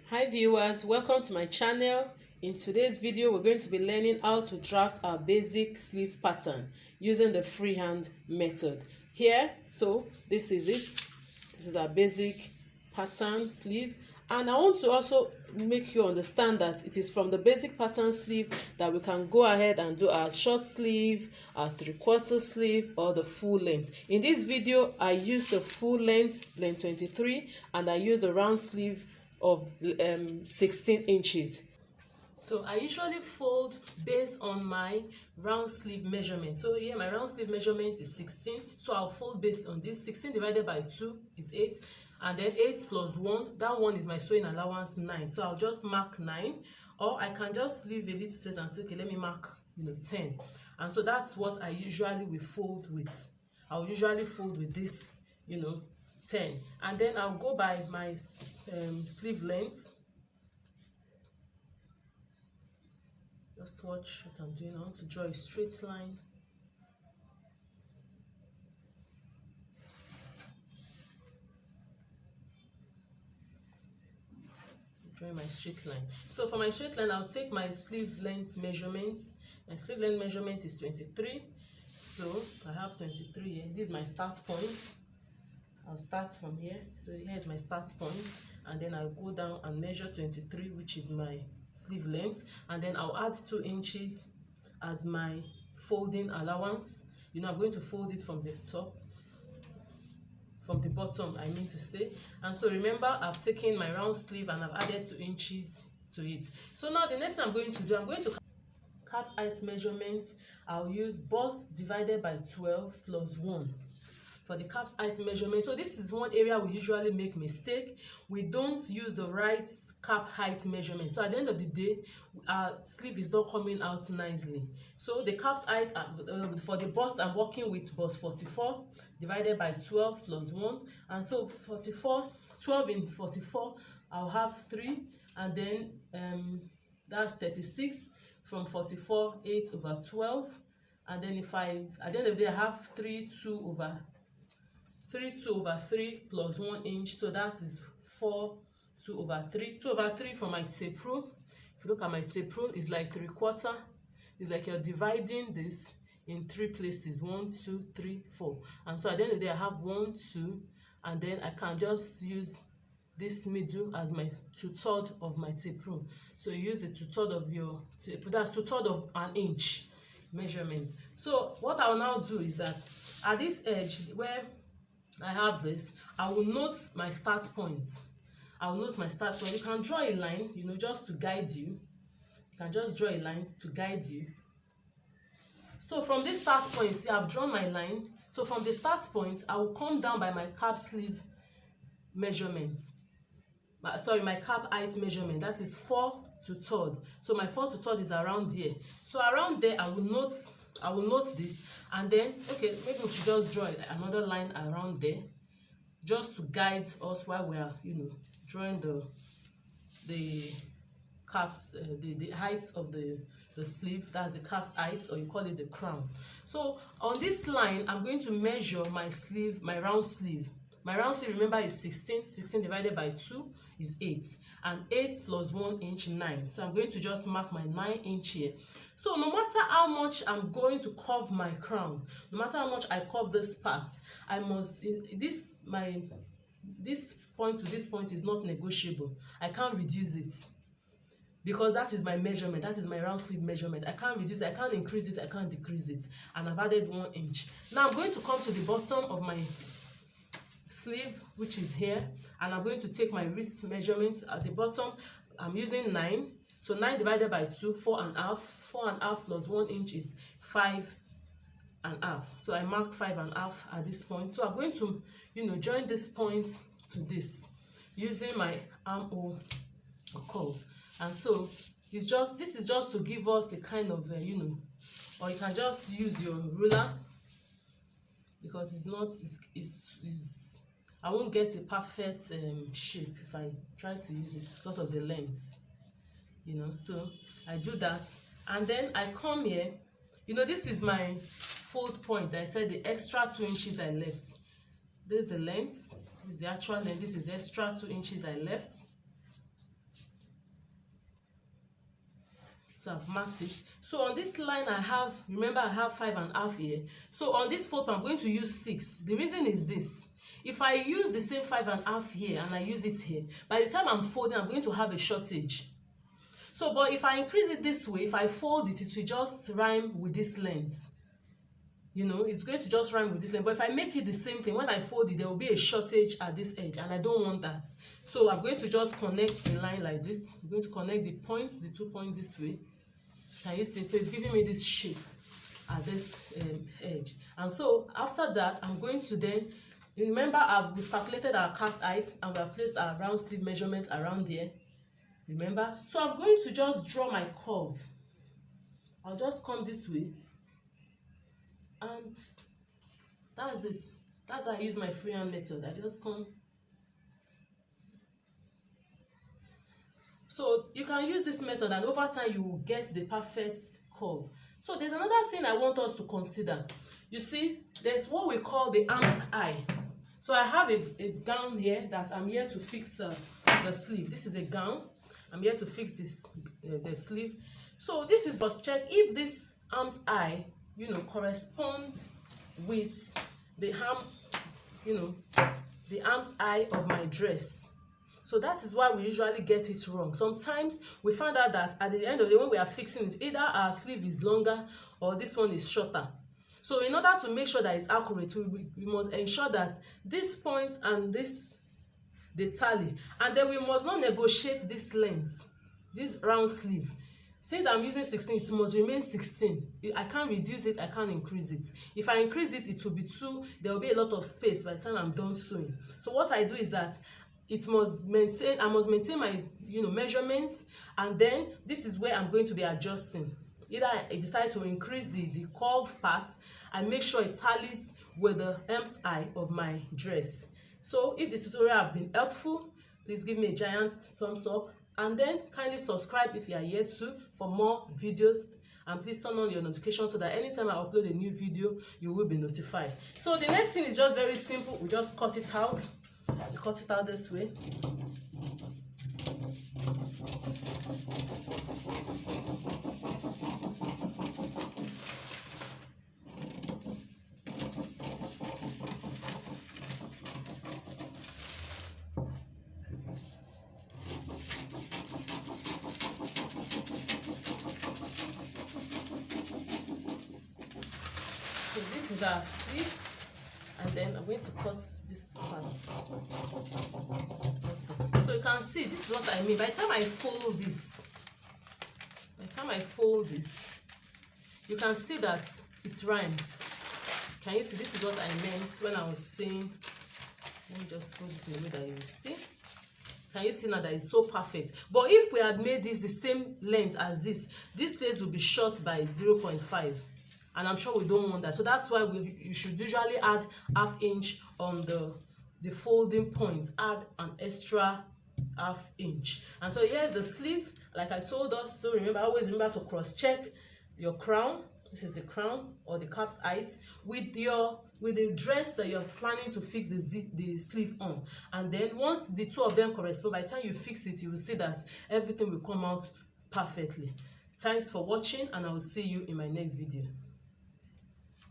Hi viewers, welcome to my channel. In today's video we're going to be learning how to draft our basic sleeve pattern using the freehand method here. So this is it. This is our basic pattern sleeve, and I want to also make you understand that it is from the basic pattern sleeve that we can go ahead and do our short sleeve, our 3/4 sleeve, or the full length. In this video I use the full length 23, and I use the round sleeve of 16 inches. So I usually fold based on my round sleeve measurement. So here my round sleeve measurement is 16, so I'll fold based on this. 16 divided by 2 is 8, and then 8 plus 1, that one is my sewing allowance 9, so I'll just mark 9, or I can just leave a little space and say, okay, let me mark 10. And so that's what I usually will fold with. I'll usually fold with this 10, and then I'll go by my sleeve length. Just watch what I'm doing. I want to draw a straight line. Drawing my straight line. So for my straight line, I'll take my sleeve length measurement. My sleeve length measurement is 23. So I have 23 here. This is my start point. I'll start from here. So here is my start point, and then I'll go down and measure 23, which is my sleeve length, and then I'll add 2 inches as my folding allowance. I'm going to fold it from the top, from the bottom, I mean to say. And so remember, I've taken my round sleeve and I've added 2 inches to it. So now the next thing I'm going to do, I'm going to cap height measurement. I'll use bust divided by 12 plus 1 for the cap height measurement. So this is one area we usually make mistake. We don't use the right cap height measurement. So at the end of the day, our sleeve is not coming out nicely. So the cap height for the bust, I'm working with bust 44 divided by 12 plus 1. And so 12 in 44, I'll have 3. And then that's 36 from 44, 8 over 12. And then if at the end of the day, I have 2 over 3 plus 1 inch, so that is 2 over 3 for my tape rule. If you look at my tape rule, it's like 3/4. It's like you're dividing this in 3 places, 1 2 3 4, and so at the end of the day I have 1 2, and then I can just use this middle as my 2/3 of my tape rule. So you use the 2/3 of your tape, that's 2/3 of an inch measurement. So what I will now do is that at this edge where I have this, I will note my start point. I will note my start point. You can draw a line, just to guide you. You can just draw a line to guide you. So from this start point, see, I've drawn my line. So from the start point, I will come down by my cap sleeve measurement. My cap height measurement. That is 4 to 3rd. So my 4 to 3rd is around there. So around there, I will note this, and then maybe we should just draw another line around there, just to guide us while we are drawing the caps, the height of the sleeve. That's the cap's height, or you call it the crown. So on this line, I'm going to measure my sleeve, my round sleeve. My round sleeve, remember, is 16. 16 divided by 2 is 8, and 8 plus 1 inch, 9. So I'm going to just mark my 9 inch here. So no matter how much I'm going to curve my crown, no matter how much I curve this part, I must, this point to this point is not negotiable. I can't reduce it, because that is my measurement. That is my round sleeve measurement. I can't reduce it, I can't increase it, I can't decrease it. And I've added 1 inch. Now I'm going to come to the bottom of my sleeve, which is here, and I'm going to take my wrist measurement at the bottom. I'm using 9. So 9 divided by 2, 4.5. 4.5 plus 1 inch is 5.5. So I mark 5.5 at this point. So I'm going to, join this point to this using my armhole curve. And so this is just to give us a kind of, or you can just use your ruler, because I won't get a perfect shape if I try to use it because of the length. So I do that, and then I come here. This is my fold point. I said the extra 2 inches I left. This is the length. This is the actual length. This is the extra 2 inches I left. So I've marked it. So on this line I have, remember I have 5.5 here. So on this fold I'm going to use 6. The reason is this: if I use the same 5.5 here and I use it here, by the time I'm folding, I'm going to have a shortage. So, but if I increase it this way, if I fold it, it will just rhyme with this length. You know, it's going to just rhyme with this length. But if I make it the same thing, when I fold it, there will be a shortage at this edge, and I don't want that. So I'm going to just connect the line like this. I'm going to connect the points, the 2 points this way. Can you see? So it's giving me this shape at this edge. And so after that, I'm going to then, remember we've calculated our cut height and we have placed our round sleeve measurement around there. Remember? So I'm going to just draw my curve. I'll just come this way. And that's it. That's how I use my freehand method. I just come. So you can use this method and over time you will get the perfect curve. So there's another thing I want us to consider. You see, there's what we call the arm's eye. So I have a gown here that I'm here to fix the sleeve. This is a gown. I'm here to fix this the sleeve. So this is just check if this arm's eye, you know, corresponds with the arm, you know, the arm's eye of my dress. So that is why we usually get it wrong. Sometimes we find out that at the end of the day, when we are fixing it, either our sleeve is longer or this one is shorter. So in order to make sure that it's accurate, we must ensure that this point and this, they tally. And then we must not negotiate this length, this round sleeve. Since I'm using 16, it must remain 16. I can't reduce it, I can't increase it. If I increase it, it will be 2. There will be a lot of space by the time I'm done sewing. So what I do is that it must maintain, I must maintain my, you know, measurements, and then this is where I'm going to be adjusting. Either I decide to increase the curve part and make sure it tallies with the arm's eye of my dress. So if this tutorial have been helpful, please give me a giant thumbs up, and then kindly subscribe if you are yet to for more videos, and please turn on your notifications so that anytime I upload a new video, you will be notified. So the next thing is just very simple. We just cut it out. We cut it out this way. So this is our sleeve, and then I'm going to cut this part also. So you can see, this is what I mean. By the time I fold this, you can see that it rhymes. Can you see? This is what I meant when I was saying, let me just fold it in the way that you will see. Can you see now that it's so perfect? But if we had made this the same length as this place will be short by 0.5. And I'm sure we don't want that. So that's why you should usually add ½ inch on the folding point. Add an extra ½ inch. And so here's the sleeve. Like I told us, so always remember to cross-check your crown. This is the crown or the cap's height with the dress that you're planning to fix the sleeve on. And then once the two of them correspond, by the time you fix it, you will see that everything will come out perfectly. Thanks for watching, and I will see you in my next video.